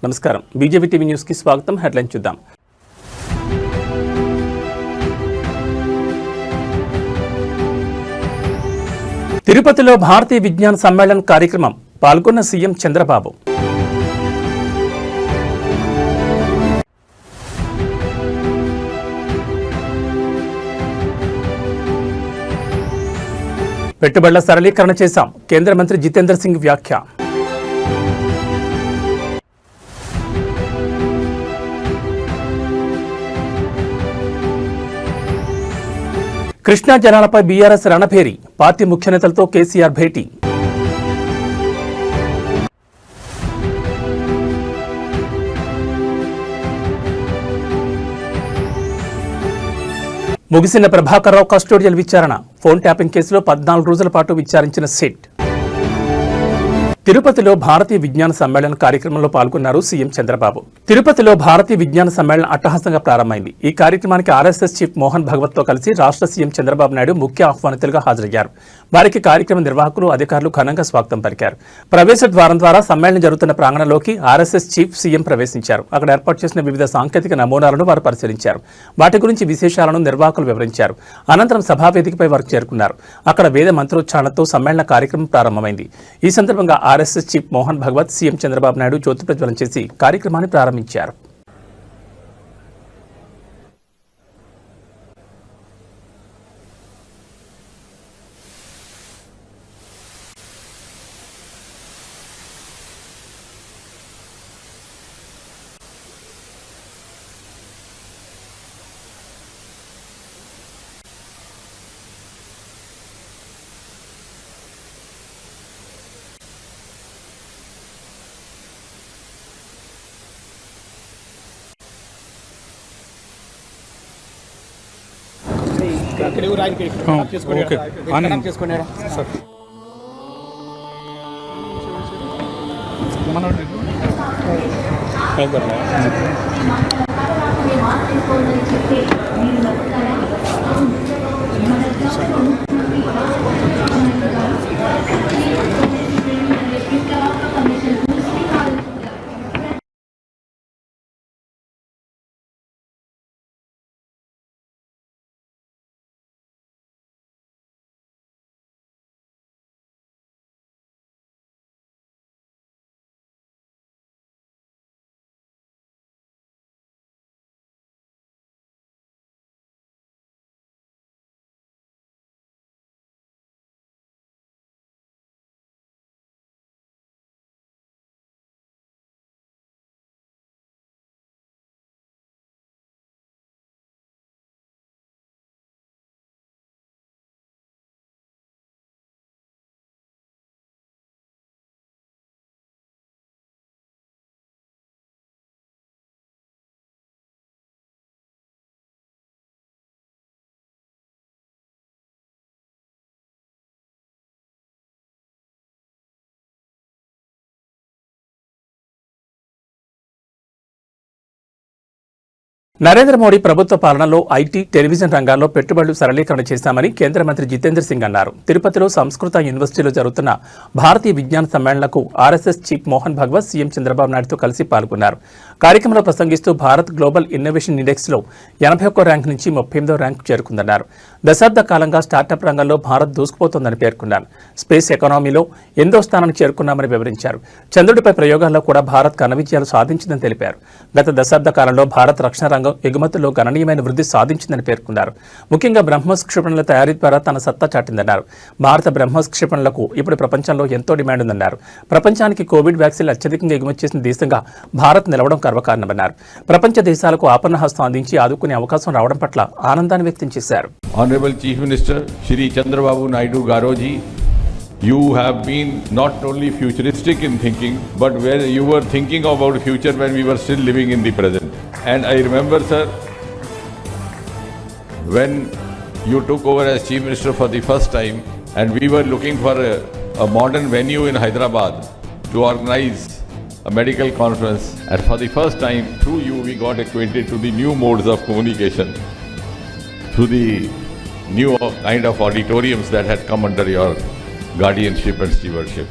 నమస్కారం. BJP TV news కి స్వాగతం. హెడ్లైన్ చూద్దాం. తిరుపతిలో భారతీయ విజ్ఞాన సమ్మేళన్ కార్యక్రమం పాల్గొన్న సీఎం చంద్రబాబు. పెట్టుబడుల సరళీకరణ చేశాం, కేంద్ర మంత్రి జితేంద్ర సింగ్ వ్యాఖ్య. కృష్ణా జలాలపై బీఆర్ఎస్ రణభేరి, పార్టీ ముఖ్య నేతలతో కేసీఆర్ భేటీ. ముగిసిన ప్రభాకర్ రావు కస్టోడియల్ విచారణ, ఫోన్ ట్యాపింగ్ కేసులో 14 రోజుల పాటు విచారించిన సిట్. తిరుపతిలో భారతీయ విజ్ఞాన సమ్మేళన కార్యక్రమంలో పాల్గొన్నారు సీఎం చంద్రబాబు. తిరుపతిలో భారతీయ విజ్ఞాన సమ్మేళనం అట్టహాసంగా ప్రారంభమైంది. ఈ కార్యక్రమానికి ఆర్ఎస్ఎస్ చీఫ్ మోహన్ భగవత్ తో కలిసి రాష్ట్ర సీఎం చంద్రబాబు నాయుడు ముఖ్య ఆహ్వానితులుగా హాజరయ్యారు. వారికి కార్యక్రమ నిర్వాహకులు, అధికారులు ఘనంగా స్వాగతం పలికారు. ప్రవేశ ద్వారం ద్వారా సమ్మేళనం జరుగుతున్న ప్రాంగణంలోకి ఆర్ఎస్ఎస్ చీఫ్ సీఎం ప్రవేశించారు. అక్కడ ఏర్పాటు చేసిన వివిధ సాంకేతిక నమూనాలను వారు పరిశీలించారు. వాటి గురించి విశేషాలను నిర్వాహకులు వివరించారు. అనంతరం సభావేదికపై వారు చేరుకున్నారు. అక్కడ వేద మంత్రోచ్చారణతో సమ్మేళన కార్యక్రమం ప్రారంభమైంది. ఈ సందర్భంగా RSS chief Mohan Bhagwat CM Chandrababu Naidu జ్యోతి ప్రజ్వలన చేసి కార్యక్రమాన్ని ప్రారంభించారు. నరేంద్ర మోడీ ప్రభుత్వ పాలనలో ఐటీ, టెలివిజన్ రంగాల్లో పెట్టుబడులు సరళీకరణ చేశామని కేంద్ర మంత్రి జితేంద్ర సింగ్ అన్నారు. తిరుపతిలో సంస్కృత యూనివర్సిటీలో జరుగుతున్న భారతీయ విజ్ఞాన సమ్మేళనకు RSS chief Mohan Bhagwat CM Chandrababu నాయుడుతో కలిసి పాల్గొన్నారు. కార్యక్రమంలో ప్రసంగిస్తూ భారత్ గ్లోబల్ ఇన్నోవేషన్ ఇండెక్స్లో 81వ ర్యాంకు నుంచి 38వ ర్యాంకు చేరుకుందన్నారు. దశాబ్ద కాలంగా స్టార్టప్ రంగంలో భారత్ దూసుకుపోతోందని పేర్కొన్నారు. స్పేస్ ఎకానమీలో 8వ స్థానానికి చేరుకున్నామని వివరించారు. చంద్రుడిపై ప్రయోగాల్లో కూడా భారత్ ఘన విజయాలు సాధించిందని తెలిపారు. గత దశాబ్ద కాలంలో భారత్ రక్షణ రంగం ఎగుమతుల్లో గణనీయమైన వృద్ధి సాధించిందని పేర్కొన్నారు. ముఖ్యంగా బ్రహ్మోస్ క్షిపణుల తయారీ ద్వారా తన సత్తా చాటిందన్నారు. భారత బ్రహ్మోస్ క్షిపణులకు ఇప్పుడు ప్రపంచంలో ఎంతో డిమాండ్ ఉందన్నారు. ప్రపంచానికి కోవిడ్ వ్యాక్సిన్లు అత్యధికంగా ఎగుమతి చేసిన దేశంగా భారత్ నిలవడం గర్వకారణమన్నారు. ప్రపంచ దేశాలకు ఆపన్న హస్తం అందించి ఆదుకునే అవకాశం రావడం పట్ల ఆనందాన్ని వ్యక్తం చేశారు. Honourable chief minister Shri Chandrababu Naidu గారోజీ, you have been not only futuristic in thinking, but where you were thinking about future when we were still living in the present. And I remember, sir, when you took over as Chief Minister for the first time, and we were looking for a modern venue in Hyderabad to organize a medical conference, and for the first time, through you, we got acquainted to the new modes of communication, through the new kind of auditoriums that had come under your guardianship and stewardship.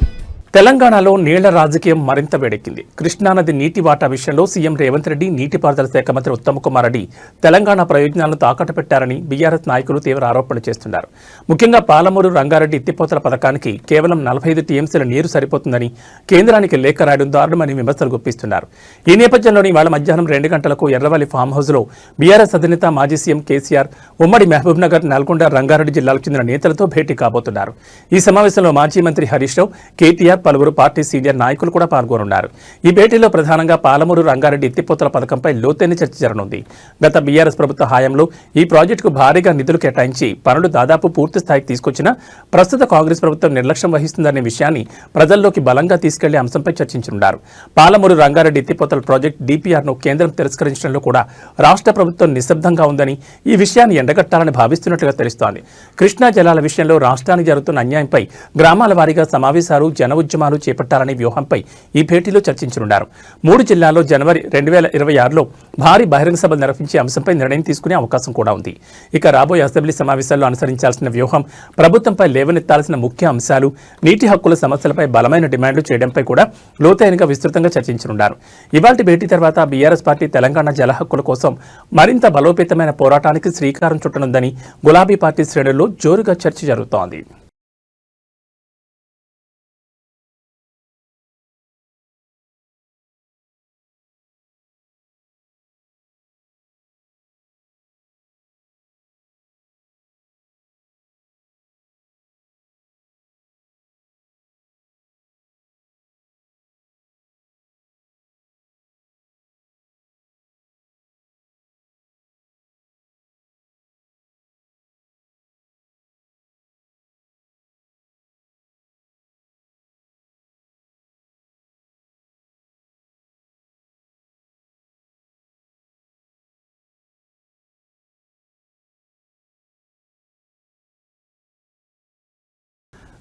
తెలంగాణలో నీళ్ల రాజకీయం మరింత వేడెక్కింది. కృష్ణానది నీటి వాటా విషయంలో CM Revanth Reddy, నీటిపారుదల శాఖ మంత్రి ఉత్తమ్ కుమార్ రెడ్డి తెలంగాణ ప్రయోజనాలను తాకట్టు పెట్టారని బీఆర్ఎస్ నాయకులు తీవ్ర ఆరోపణలు చేస్తున్నారు. ముఖ్యంగా పాలమూరు రంగారెడ్డి ఎత్తిపోతల పథకానికి కేవలం 45 టీఎంసీల నీరు సరిపోతుందని కేంద్రానికి లేఖ రాయడం దారుణమని విమర్శలు గుప్పిస్తున్నారు. ఈ నేపథ్యంలోని ఇవాళ మధ్యాహ్నం 2 గంటలకు ఎర్రవల్లి ఫామ్ హౌస్లో బీఆర్ఎస్ అధినేత మాజీ సీఎం కేసీఆర్ ఉమ్మడి మహబూబ్ నగర్, నల్గొండ, రంగారెడ్డి జిల్లాలకు చెందిన నేతలతో భేటీ కాబోతున్నారు. ఈ సమావేశంలో మాజీ మంత్రి హరీష్ రావు, కేటీఆర్, పలువురు పార్టీ సీనియర్ నాయకులు కూడా పాల్గొనున్నారు. ఈ భేటీలో ప్రధానంగా పాలమూరు రంగారెడ్డి ఎత్తిపోతల పథకంపై లోతైన చర్చ జరగనుంది. గత బీఆర్ఎస్ ప్రభుత్వ హయాంలో ఈ ప్రాజెక్టుకు భారీగా నిధులు కేటాయించి పనులు దాదాపు పూర్తి స్థాయికి తీసుకొచ్చినా ప్రస్తుత కాంగ్రెస్ ప్రభుత్వం నిర్లక్ష్యం వహిస్తుందనే విషయాన్ని ప్రజల్లోకి బలంగా తీసుకెళ్లే అంశంపై చర్చించనున్నారు. పాలమూరు రంగారెడ్డి ఎత్తిపోతల ప్రాజెక్టు డీపీఆర్ను కేంద్రం తిరస్కరించడంలో కూడా రాష్ట్ర ప్రభుత్వం నిశ్శబ్దంగా ఉందని, ఈ విషయాన్ని ఎండగట్టాలని భావిస్తున్నట్లుగా తెలుస్తోంది. కృష్ణా జలాల విషయంలో రాష్ట్రానికి జరుగుతున్న అన్యాయంపై గ్రామాల వారీగా సమావేశాలు, జన ఉద్యమాలు చేపట్టాలనే వ్యూహంపై ఈ భేటీలో చర్చించనున్నారు. 3 జిల్లాల్లో జనవరి 2026లో భారీ బహిరంగ సభలు నిర్వహించే అంశంపై నిర్ణయం తీసుకునే అవకాశం కూడా ఉంది. ఇక రాబోయే అసెంబ్లీ సమావేశాల్లో అనుసరించాల్సిన వ్యూహం, ప్రభుత్వంపై లేవనెత్తాల్సిన ముఖ్య అంశాలు, నీటి హక్కుల సమస్యలపై బలమైన డిమాండ్లు చేయడంపై కూడా లోతైనగా విస్తృతంగా చర్చించనున్నారు. ఇవాల్టి భేటీ తర్వాత బీఆర్ఎస్ పార్టీ తెలంగాణ జల హక్కుల కోసం మరింత బలోపేతమైన పోరాటానికి శ్రీకారం చుట్టనుందని గులాబీ పార్టీ శ్రేణుల్లో జోరుగా చర్చ జరుగుతోంది.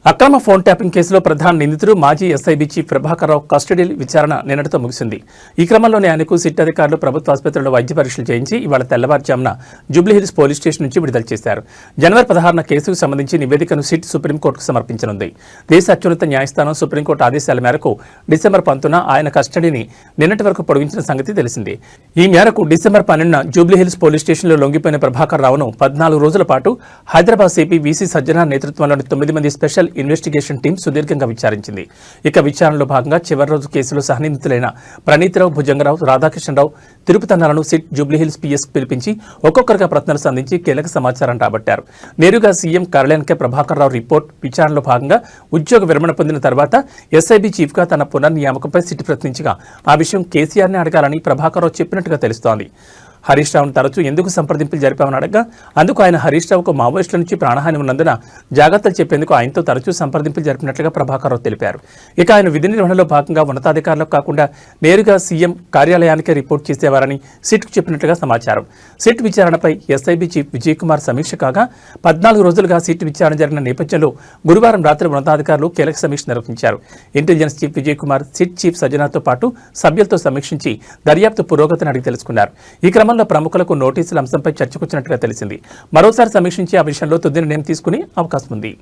అక్రమ ఫోన్ ట్యాపింగ్ కేసులో ప్రధాన నిందితుడు మాజీ SIB chief Prabhakar Rao custody విచారణ నిన్నటితో ముగిసింది. ఈ క్రమంలోనే ఆయనకు సిట్ అధికారులు ప్రభుత్వ ఆసుపత్రిలో వైద్య పరీక్షలు చేయించి ఇవాళ తెల్లవారుజామున జూబ్లీహిల్స్ పోలీస్ స్టేషన్ నుంచి విడుదల చేశారు. జనవరి 16న కేసుకు సంబంధించి నివేదికను సిట్ సుప్రీంకోర్టుకు సమర్పించనుంది. దేశ అత్యున్నత న్యాయస్థానం సుప్రీంకోర్టు ఆదేశాల మేరకు డిసెంబర్ 19న ఆయన కస్టడీని నిన్నటి వరకు పొడిగించిన సంగతి తెలిసింది. ఈ మేరకు డిసెంబర్ 12న జూబ్లీహిల్స్ పోలీస్ స్టేషన్లో లొంగిపోయిన ప్రభాకర్ రావును 14 రోజుల పాటు హైదరాబాద్ సిపి వీసీ సజ్జనార్ నేతృత్వంలోని 9 మంది స్పెషల్ ఇన్వెస్టిగేషన్ టీం సుదీర్ఘంగా విచారించింది. ఇక విచారణలో భాగంగా చివరి రోజు కేసులో సహనిందితులైన ప్రణీతిరావు, భుజంగరావు, రాధాకృష్ణరావు, తిరుపతన్నాలను సిట్ జూబ్లీహిల్స్ పిఎస్ పిలిపించి ఒక్కొక్కరిగా ప్రశ్నలు సంధించి కీలక సమాచారం రాబట్టారు. నేరుగా సీఎం కార్యాలయానికే ప్రభాకర్ రావు రిపోర్ట్. విచారణలో భాగంగా ఉద్యోగ విరమణ పొందిన తర్వాత ఎస్ఐబీ చీఫ్గా తన పునర్నియామకంపై సిట్ ప్రశ్నించగా ఆ విషయం కేసీఆర్ని అడగాలని ప్రభాకర్ రావు చెప్పినట్టుగా తెలుస్తోంది. హరీష్ రావును తరచూ ఎందుకు సంప్రదింపులు జరిపామని అడగగా అందుకు ఆయన హరీష్ రావుకు మావోయిస్టుల నుంచి ప్రాణహాని ఉన్నందున జాగ్రత్తలు చెప్పేందుకు ఆయనతో తరచూ సంప్రదింపులు జరిపినట్లుగా ప్రభాకర్ రావు తెలిపారు. ఇక ఆయన విధి నిర్వహణలో భాగంగా ఉన్నతాధికారులకు కాకుండా నేరుగా సీఎం కార్యాలయానికే రిపోర్ట్ చేసేవారని సిట్కు చెప్పినట్లుగా సమాచారం. సిట్ విచారణపై ఎస్ఐబీ చీఫ్ విజయ్ కుమార్ సమీక్ష కాగా 14 రోజులుగా సిట్ విచారణ జరిగిన నేపథ్యంలో గురువారం రాత్రి ఉన్నతాధికారులు కీలక సమీక్ష నిర్వహించారు. Intelligence chief Vijay Kumar SIT chief సజ్జనార్తో పాటు సభ్యులతో సమీక్షించి దర్యాప్తు పురోగతిని అడిగి తెలుసుకున్నారు. ఈ క్రమంలో ప్రముఖులకు నోటీసుల అంశంపై చర్చకొచ్చినట్లుగా తెలిసింది. మరోసారి సమీక్షించి ఆ విషయంలో తుది నిర్ణయం తీసుకునే అవకాశం ఉంది.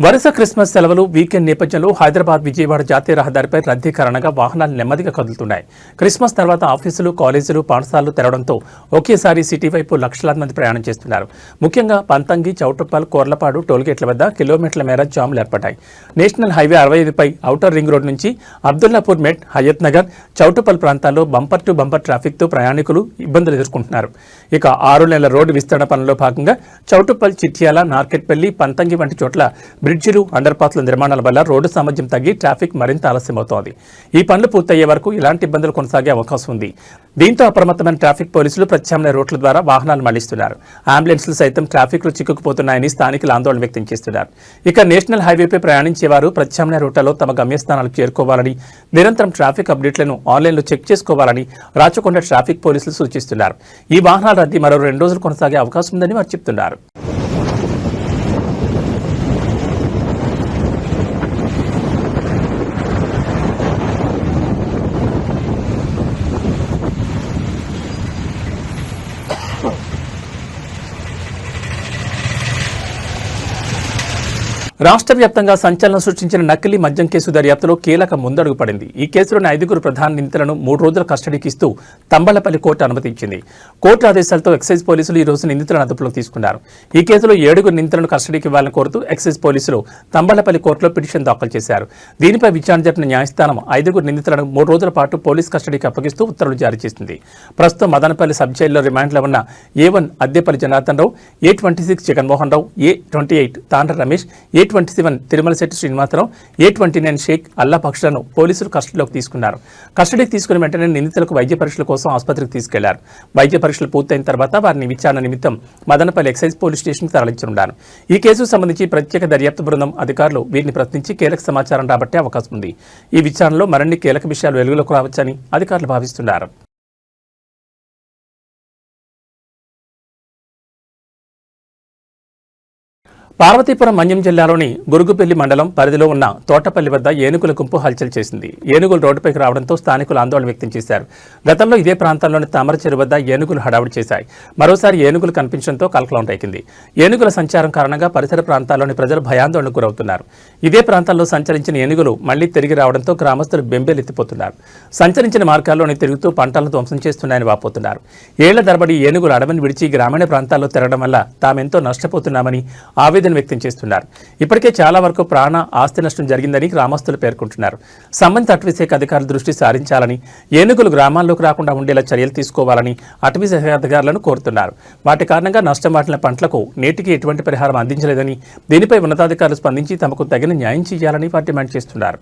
వరుస క్రిస్మస్ సెలవులు, వీకెండ్ నేపథ్యంలో హైదరాబాద్ విజయవాడ జాతీయ రహదారిపై రద్దీ కారణంగా వాహనాలు నెమ్మదిగా కదులుతున్నాయి. క్రిస్మస్ తర్వాత ఆఫీసులు, కాలేజీలు, పాఠశాలలు తెరవడంతో ఒకేసారి సిటీ వైపు లక్షలాది మంది ప్రయాణం చేస్తున్నారు. ముఖ్యంగా పంతంగి, చౌటుప్పల్, కోర్లపాడు టోల్గేట్ల వద్ద కిలోమీటర్ల మేర జాములు ఏర్పడ్డాయి. నేషనల్ హైవే 65పై ఔటర్ రింగ్ రోడ్ నుంచి అబ్దుల్లాపూర్ మెట్, హయత్ నగర్, చౌటుప్పల్ ప్రాంతాల్లో బంపర్ టు బంపర్ ట్రాఫిక్తో ప్రయాణికులు ఇబ్బందులు ఎదుర్కొంటున్నారు. ఇక 6 నెలల రోడ్డు విస్తరణ పనుల్లో భాగంగా చౌటుప్పల్, చిట్యాల, నార్కెట్పల్లి, పంతంగి వంటి చోట్ల బ్రిడ్జిలు, అండర్ పాస్ల నిర్మాణాల వల్ల రోడ్డు సామర్థ్యం తగ్గి ట్రాఫిక్ మరింత ఆలస్యమవుతోంది. ఈ పనులు పూర్తయ్యే వరకు ఇలాంటి ఇబ్బందులు కొనసాగే అవకాశం ఉంది. దీంతో అప్రమత్తమైన ట్రాఫిక్ పోలీసులు ప్రత్యామ్నాయ రూట్ల ద్వారా వాహనాలు మళ్లిస్తున్నారు. అంబులెన్స్లు సైతం ట్రాఫిక్లో చిక్కుకుపోతున్నాయని స్థానికులు ఆందోళన వ్యక్తం చేస్తున్నారు. ఇక నేషనల్ హైవేపై ప్రయాణించేవారు ప్రత్యామ్నాయ రూట్లలో తమ గమ్యస్థానాలకు చేరుకోవాలని, నిరంతరం ట్రాఫిక్ అప్డేట్లను ఆన్లైన్లో చెక్ చేసుకోవాలని రాచకొండ ట్రాఫిక్ పోలీసులు సూచిస్తున్నారు. ఈ వాహనాల రద్దీ మరో 2 రోజులు కొనసాగే అవకాశం ఉందని వారు చెబుతున్నారు. రాష్ట్ర వ్యాప్తంగా సంచలనం సృష్టించిన నకిలీ మద్యం కేసు దర్యాప్తులో కీలక ముందడుగు పడింది. ఈ కేసులోని 5 ప్రధాన నిందితులను 3 రోజుల కస్టడీకి ఇస్తూ తంబళ్లపల్లి కోర్టు అనుమతించింది. కోర్టు ఆదేశాలతో ఎక్సైజ్ పోలీసులు ఈ రోజు నిందితులను అదుపులోకి తీసుకున్నారు. ఈ కేసులో 7 నిందితులను కస్టడీకి ఇవ్వాలని కోరుతూ ఎక్సైజ్ పోలీసులు తంబళ్లపల్లి కోర్టులో పిటిషన్ దాఖలు చేశారు. దీనిపై విచారణ జరిపిన న్యాయస్థానం 5 నిందితులను 3 రోజుల పాటు పోలీస్ కస్టడీకి అప్పగిస్తూ ఉత్తర్వులు జారీ చేసింది. ప్రస్తుతం మదనపల్లి సబ్ జైల్లో రిమాండ్లో ఉన్న A1 Addepalli Janardhan Rao, A26 Jaganmohan Rao, A28 తాండ్ర రమేష్, A27 తిరుమలశెట్టి శ్రీనివాసరావు, A29 షేక్ అల్లా పక్షులను పోలీసులు కస్టడీలోకి తీసుకున్నారు. కస్టడీకి తీసుకున్న వెంటనే నిందితులకు వైద్య పరీక్షల కోసం ఆసుపత్రికి తీసుకెళ్లారు. వైద్య పరీక్షలు పూర్తయిన తర్వాత వారిని విచారణ నిమిత్తం మదనపల్లి ఎక్సైజ్ పోలీస్ స్టేషన్కి తరలించనున్నారు. ఈ కేసుకు సంబంధించి ప్రత్యేక దర్యాప్తు బృందం అధికారులు వీరిని ప్రశ్నించి కీలక సమాచారం రాబట్టే అవకాశం ఉంది. ఈ విచారణలో మరిన్ని కీలక విషయాలు వెలుగులోకి రావచ్చని అధికారులు భావిస్తున్నారు. పార్వతీపురం మన్యం జిల్లాలోని గురుగుపల్లి మండలం పరిధిలో ఉన్న తోటపల్లి వద్ద ఏనుగుల గుంపు హల్చల్ చేసింది. ఏనుగులు రోడ్డుపైకి రావడంతో స్థానికులు ఆందోళన వ్యక్తం చేశారు. గతంలో ఇదే ప్రాంతంలోని తామరచెరు వద్ద ఏనుగులు హడావుడి చేశాయి. మరోసారి ఏనుగులు కనిపించడంతో కలకలం రేగింది. ఏనుగుల సంచారం కారణంగా పరిసర ప్రాంతాల్లోని ప్రజలు భయాందోళనకు గురవుతున్నారు. ఇదే ప్రాంతాల్లో సంచరించిన ఏనుగులు మళ్లీ తిరిగి రావడంతో గ్రామస్తులు బెంబేలెత్తిపోతున్నారు. సంచరించిన మార్గాల్లోని తిరుగుతూ పంటలను ధ్వంసం చేస్తున్నాయని వాపోతున్నారు. ఏళ్ల తరబడి ఏనుగులు అడవిని విడిచి గ్రామీణ ప్రాంతాల్లో తిరగడం వల్ల తామెంతో నష్టపోతున్నామని ఆవేదన వ్యక్తం చేస్తున్నారు. ఇప్పటికే చాలా వరకు ప్రాణ ఆస్తి నష్టం జరిగిందని గ్రామస్తులు పేర్కొంటున్నారు. సంబంధిత అటవీ శాఖ అధికారులు దృష్టి సారించాలని, ఏనుగులు గ్రామాల్లోకి రాకుండా ఉండేలా చర్యలు తీసుకోవాలని అటవీ శాఖ అధికారులను కోరుతున్నారు. వాటి కారణంగా నష్టం వాటిన పంటలకు నేటికి ఎటువంటి పరిహారం అందించలేదని, దీనిపై ఉన్నతాధికారులు స్పందించి తమకు తగిన న్యాయం చేయాలని వారు డిమాండ్ చేస్తున్నారు.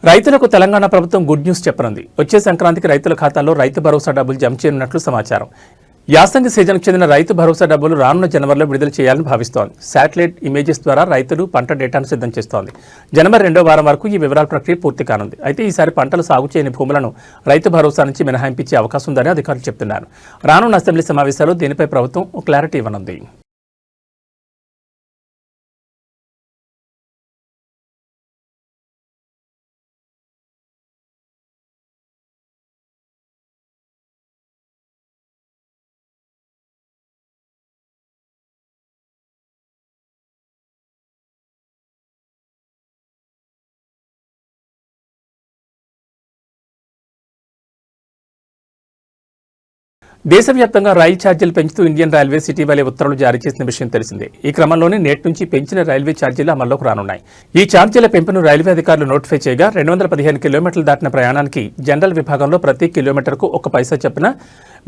రైతులకు తెలంగాణ ప్రభుత్వం గుడ్ న్యూస్ చెప్పనుంది. వచ్చే సంక్రాంతికి రైతుల ఖాతాల్లో రైతు భరోసా డబ్బులు జమ చేయనున్నట్లు సమాచారం. యాసంగి సీజన్కు చెందిన రైతు భరోసా డబ్బులు రానున్న జనవరిలో విడుదల చేయాలని భావిస్తోంది. శాటిలైట్ ఇమేజెస్ ద్వారా రైతులు పంట డేటాను సిద్ధం చేస్తోంది. జనవరి 2వ వారం వరకు ఈ వివరాల ప్రక్రియ పూర్తి కానుంది. అయితే ఈసారి పంటలు సాగు చేయని భూములను రైతు భరోసా నుంచి మినహాయింపించే అవకాశం ఉందని అధికారులు చెబుతున్నారు. రానున్న అసెంబ్లీ సమావేశాల్లో దీనిపై ప్రభుత్వం క్లారిటీ ఇవ్వనుంది. దేశవ్యాప్తంగా రైలు ఛార్జీలు పెంచుతూ ఇండియన్ రైల్వేస్ ఇటీవలే ఉత్తర్వులు జారీ చేసిన విషయం తెలిసిందే. ఈ క్రమంలోనే నేటి నుంచి పెంచిన రైల్వే ఛార్జీలు అమల్లోకి రానున్నాయి. ఈ ఛార్జీల పెంపును రైల్వే అధికారులు నోటిఫై చేయగా 215 కిలోమీటర్లు దాటిన ప్రయాణానికి జనరల్ విభాగంలో ప్రతి కిలోమీటర్కు 1 పైసా చొప్పున,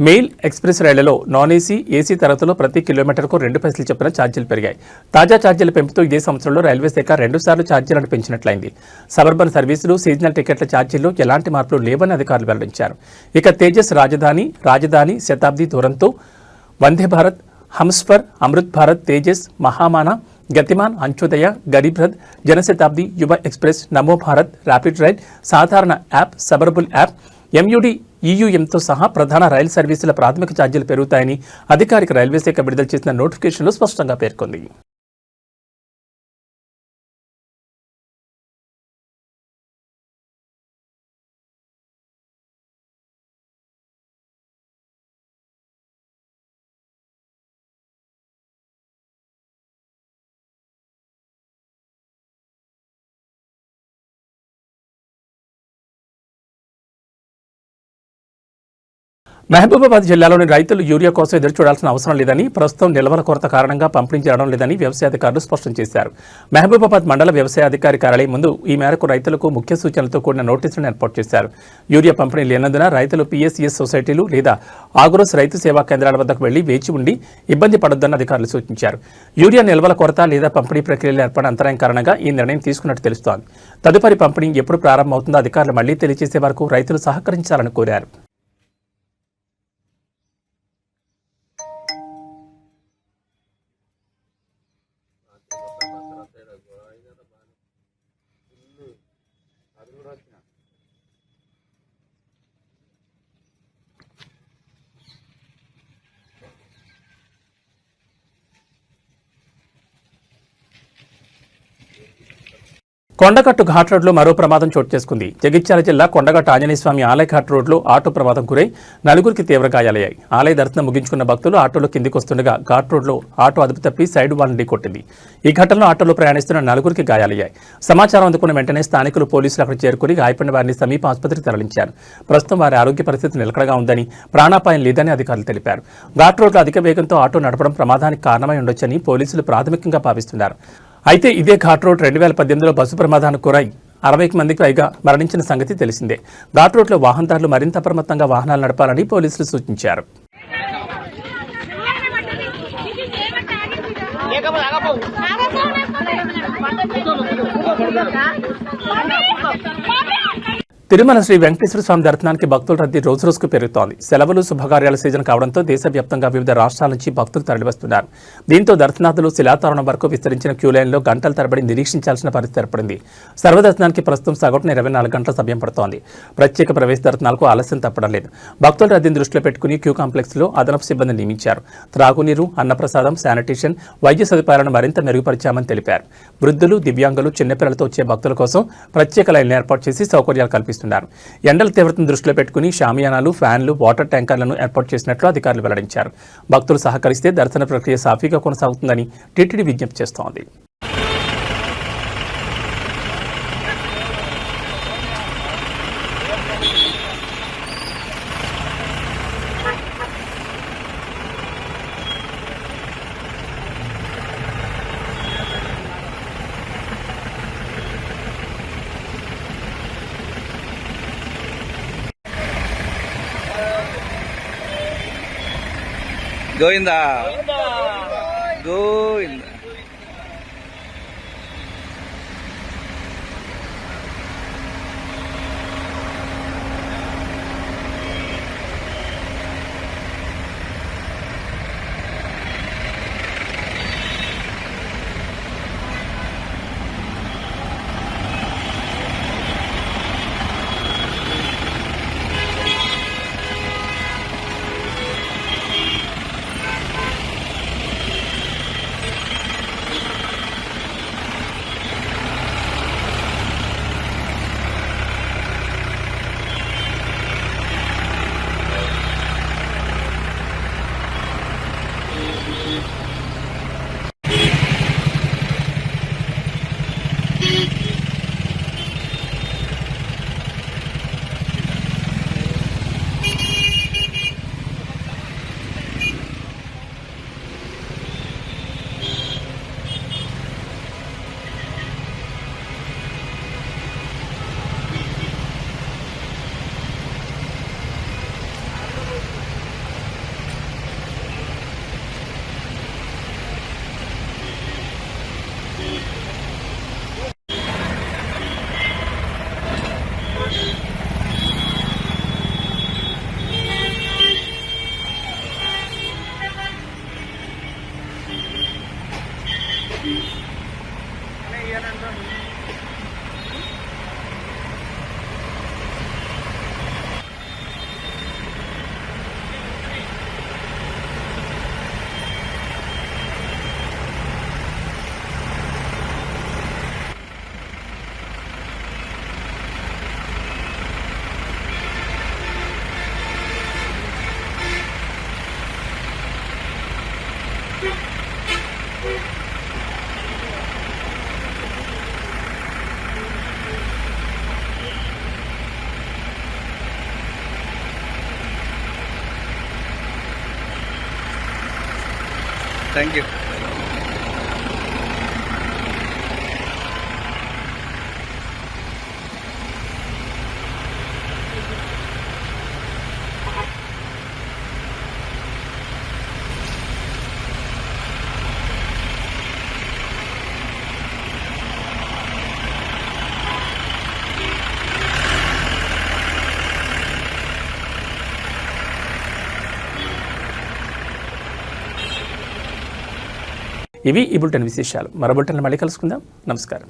మెయిల్ ఎక్స్ప్రెస్ రైళ్లలో నాన్ ఏసీ, ఏసీ తరగతిలో ప్రతి కిలోమీటర్కు 2 పైసలు చొప్పున ఛార్జీలు పెరిగాయి. తాజా ఛార్జీల పెంపుతో ఇదే సంవత్సరంలో రైల్వే శాఖ 2 సార్లు ఛార్జీలను పెంచినట్లయింది. సబర్బన్ సర్వీసులు, సీజనల్ టికెట్ల ఛార్జీల్లో ఎలాంటి మార్పులు లేవని అధికారులు వెల్లడించారు. ఇక తేజస్ రాజధాని, శతాబ్ది దూరంతో, వందే భారత్, హంస్ఫర్, అమృత్ భారత్, తేజస్, మహామానా, గతిమాన్, అంత్యోదయ, గరీబ్ రథ్, జనశతాబ్ది, యువ ఎక్స్ప్రెస్, నమో భారత్, ర్యాపిడ్ రైడ్, సాధారణ యాప్, సబర్బుల్ యాప్, MUD, EUMతో సహా ప్రధాన రైలు సర్వీసుల ప్రాథమిక ఛార్జీలు పెరుగుతాయని అధికారిక రైల్వే శాఖ విడుదల చేసిన నోటిఫికేషన్లో స్పష్టంగా పేర్కొంది. మహబూబాబాద్ జిల్లాలోని రైతులు యూరియా కోసం ఎదురు చూడాల్సిన అవసరం లేదని, ప్రస్తుతం నిల్వల కొరత కారణంగా పంపిణీ చేయడం లేదని వ్యవసాయ అధికారులు స్పష్టం చేశారు. మహబూబాబాద్ మండల వ్యవసాయ అధికారి కార్యాలయం ముందు ఈ మేరకు రైతులకు ముఖ్య సూచనలతో కూడిన నోటీసులను ఏర్పాటు చేశారు. యూరియా పంపిణీ లేనందున రైతులు PSCS సొసైటీలు లేదా ఆగ్రోస్ రైతు సేవా కేంద్రాల వద్దకు వెళ్లి వేచి ఉండి ఇబ్బంది పడొద్దని అధికారులు సూచించారు. యూరియా నిల్వల కొరత లేదా పంపిణీ ప్రక్రియలో ఏర్పడిన అంతరాయం కారణంగా ఈ నిర్ణయం తీసుకున్నట్టు తెలుస్తోంది. తదుపరి పంపిణీ ఎప్పుడు ప్రారంభమవుతుందో అధికారులు మళ్లీ తెలియజేసే వరకు రైతులు సహకరించాలని కోరారు. కొండగట్టు ఘాట్ రోడ్లో మరో ప్రమాదం చోటు చేసుకుంది. జగిత్యాల జిల్లా కొండగట్టు ఆంజనేయస్వామి ఆలయ ఘాట్ రోడ్లో ఆటో ప్రమాదం గురై నలుగురికి తీవ్ర గాయాలయ్యాయి. ఆలయ దర్శనం ముగించుకున్న భక్తులు ఆటోలో కిందికి వస్తుండగా ఘాట్ రోడ్లో ఆటో అదుపు తప్పి సైడ్ వాల్ని ఢీకొట్టింది. ఈ ఘటనలో ఆటోలో ప్రయాణిస్తున్న నలుగురికి గాయాలయ్యాయి. సమాచారం అందుకున్న వెంటనే స్థానికులు పోలీసులు అక్కడ చేరుకుని గాయపడిన వారిని సమీప ఆసుపత్రికి తరలించారు. ప్రస్తుతం వారి ఆరోగ్య పరిస్థితి నిలకడగా ఉందని, ప్రాణాపాయం లేదని అధికారులు తెలిపారు. ఘాట్ రోడ్లో అధిక వేగంతో ఆటో నడపడం ప్రమాదానికి కారణమై ఉండొచ్చని పోలీసులు ప్రాథమికంగా భావిస్తున్నారు. అయితే ఇదే ఘాట్ రోడ్ 2018లో బస్సు ప్రమాదానికి గురై 60 మందికి పైగా మరణించిన సంగతి తెలిసిందే. ఘాట్ రోడ్లో వాహనదారులు మరింత అప్రమత్తంగా వాహనాలు నడపాలని పోలీసులు సూచించారు. తిరుమల శ్రీ వెంకటేశ్వర స్వామి దర్శనానికి భక్తుల రద్దీ రోజురోజుకు పెరుగుతోంది. సెలవులు, శుభకార్యాల సీజన్ కావడంతో దేశవ్యాప్తంగా వివిధ రాష్ట్రాల నుంచి భక్తులు తరలివస్తున్నారు. దీంతో దర్శనార్థులు శిలాతోరణం వరకు విస్తరించిన క్యూలైన్లో గంటల తరబడి నిరీక్షించాల్సిన పరిస్థితి ఏర్పడింది. సర్వదర్శనానికి ప్రస్తుతం సగటున 24 గంటల సమయం పడుతోంది. ప్రత్యేక ప్రవేశ దర్శనాలకు ఆలస్యం తప్పడం లేదు. భక్తుల రద్దీని దృష్టిలో పెట్టుకుని క్యూ కాంప్లెక్స్లో అదనపు సిబ్బందిని నియమించారు. త్రాగునీరు, అన్నప్రసాదం, శానిటేషన్, వైద్య సదుపాయాలను మరింత మెరుగుపరిచామని తెలిపారు. వృద్ధులు, దివ్యాంగులు, చిన్నపిల్లలతో వచ్చే భక్తుల కోసం ప్రత్యేక లైన్లు ఏర్పాటు చేసి సౌకర్యాలు కల్పిస్తున్నారు. ఎండల తీవ్రతను దృష్టిలో పెట్టుకుని షామియానాలు, ఫ్యాన్లు, వాటర్ ట్యాంకర్లను ఏర్పాటు చేసినట్లు అధికారులు వెల్లడించారు. భక్తులు సహకరిస్తే దర్శన ప్రక్రియ సాఫీగా కొనసాగుతుందని టీటీడీ విజ్ఞప్తి చేస్తోంది. గోవిందా గోవిందా. Thank you. ఇవి ఈ బులెటిన్ విశేషాలు. మరో బులెటిన్లో మళ్ళీ కలుసుకుందాం. నమస్కారం.